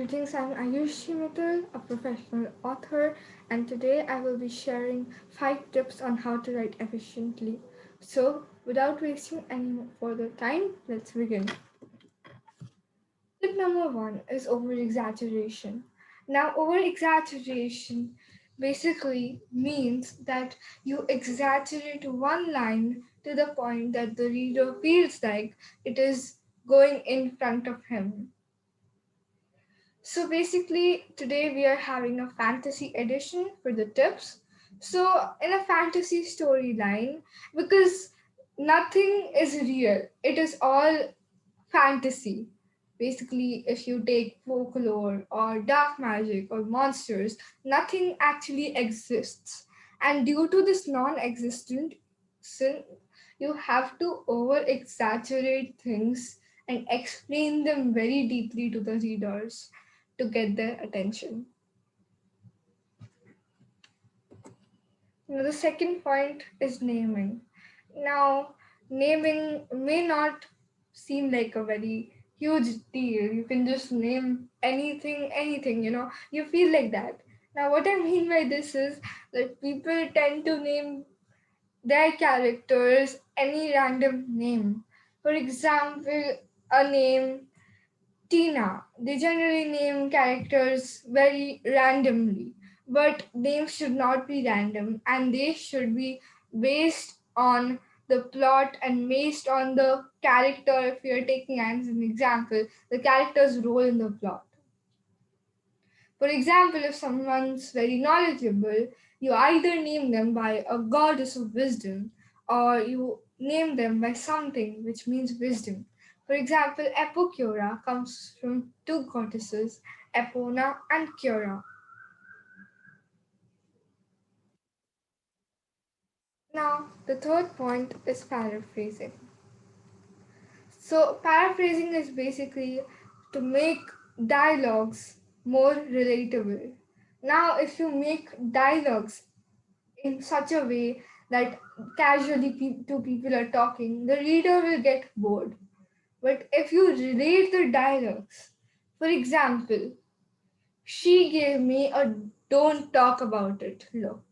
Greetings, I'm Ayushi Mittal, a professional author, and today I will be sharing 5 tips on how to write efficiently. So, without wasting any further time, let's begin. Tip number 1 is over exaggeration. Now, over exaggeration basically means that you exaggerate one line to the point that the reader feels like it is going in front of him. So basically, today we are having a fantasy edition for the tips. So, in a fantasy storyline, because nothing is real, it is all fantasy. Basically, if you take folklore or dark magic or monsters, nothing actually exists. And due to this non existent, you have to over exaggerate things and explain them very deeply to the readers to get their attention. Now, the second point is naming. Now, naming may not seem like a very huge deal. You can just name anything, you feel like that. Now, what I mean by this is that people tend to name their characters any random name. For example, a name Tina. They generally name characters very randomly, but names should not be random and they should be based on the plot and based on the character. If you're taking as an example, the character's role in the plot. For example, if someone's very knowledgeable, you either name them by a goddess of wisdom or you name them by something which means wisdom. For example, Epocura comes from two goddesses, Epona and Cura. Now, the third point is paraphrasing. So, paraphrasing is basically to make dialogues more relatable. Now, if you make dialogues in such a way that casually two people are talking, the reader will get bored. But if you relate the dialogues, for example, she gave me a don't talk about it look.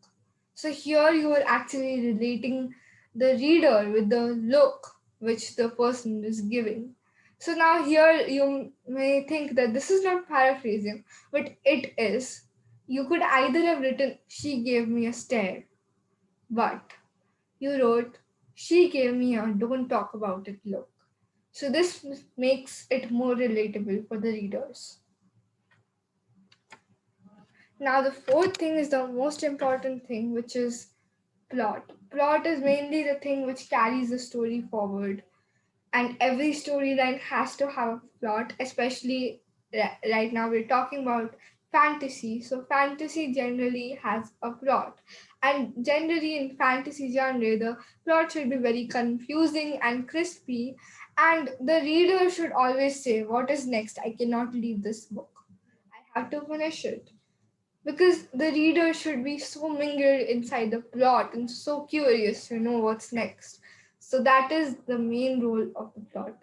So here you are actually relating the reader with the look which the person is giving. So now here you may think that this is not paraphrasing, but it is. You could either have written, she gave me a stare, but you wrote, she gave me a don't talk about it look. So this makes it more relatable for the readers. Now, the fourth thing is the most important thing, which is plot. Plot is mainly the thing which carries the story forward, and every storyline has to have a plot, especially right now we're talking about fantasy. So, fantasy generally has a plot, and generally in fantasy genre, the plot should be very confusing and crispy, and the reader should always say, what is next? I cannot leave this book, I have to finish it, because the reader should be so mingled inside the plot and so curious to know what's next. So that is the main role of the plot.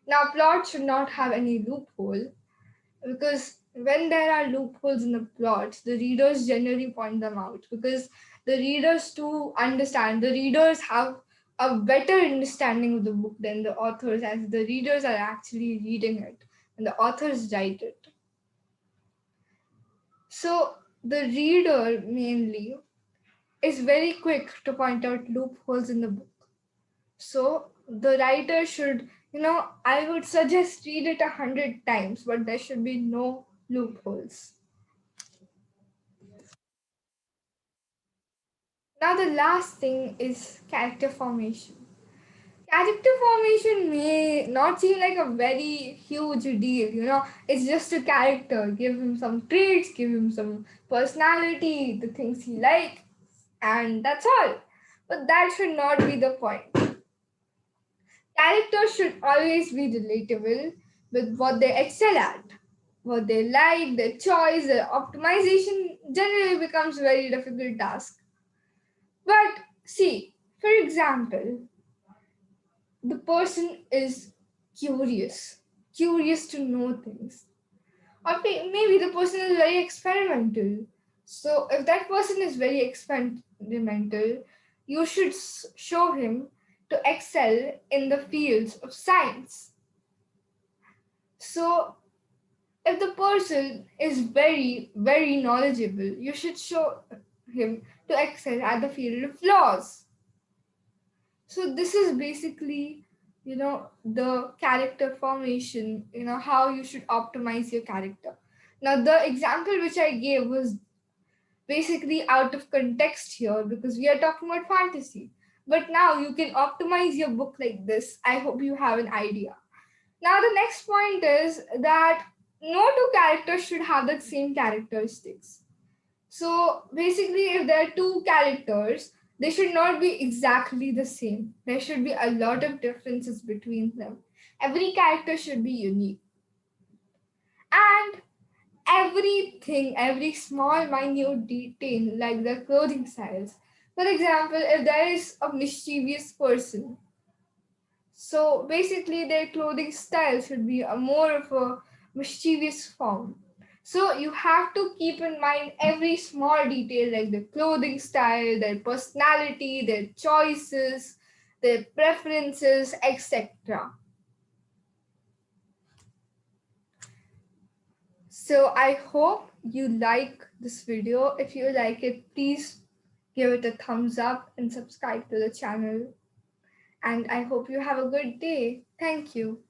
Now, plot should not have any loophole, because when there are loopholes in the plot, the readers generally point them out, because the readers to understand, the readers have a better understanding of the book than the authors, as the readers are actually reading it and the authors write it. So the reader mainly is very quick to point out loopholes in the book. So the writer should, I would suggest read it 100 times, but there should be no loopholes. Now, the last thing is character formation. Character formation may not seem like a very huge deal, it's just a character. Give him some traits, give him some personality, the things he likes, and that's all. But that should not be the point. Characters should always be relatable with what they excel at, what they like, their choice, their optimization generally becomes a very difficult task. But see, for example, the person is curious, curious to know things. Or maybe the person is very experimental. So if that person is very experimental, you should show him to excel in the fields of science. So if the person is very knowledgeable, you should show him to excel at the field of laws. So this is basically, the character formation, how you should optimize your character. Now the example which I gave was basically out of context here because we are talking about fantasy. But now you can optimize your book like this. I hope you have an idea. Now the next point is that no two characters should have the same characteristics. So basically, if there are two characters, they should not be exactly the same. There should be a lot of differences between them. Every character should be unique. And everything, every small, minute detail, like the clothing styles. For example, if there is a mischievous person, so basically, their clothing style should be a more of a mischievous form. So you have to keep in mind every small detail like the clothing style, their personality, their choices, their preferences, etc. So I hope you like this video. If you like it, please give it a thumbs up and subscribe to the channel. And I hope you have a good day. Thank you.